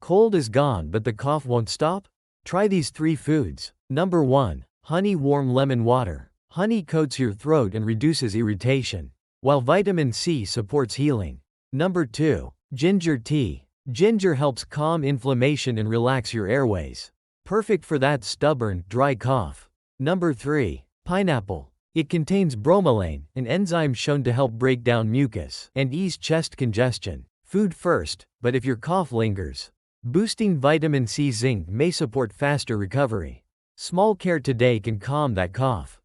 Cold is gone but the cough won't stop? Try these 3 foods. Number 1. Honey warm lemon water. Honey coats your throat and reduces irritation, while vitamin C supports healing. Number 2. Ginger tea. Ginger helps calm inflammation and relax your airways. Perfect for that stubborn, dry cough. Number 3. Pineapple. It contains bromelain, an enzyme shown to help break down mucus and ease chest congestion. Food first, but if your cough lingers, boosting vitamin C zinc may support faster recovery. Small care today can calm that cough.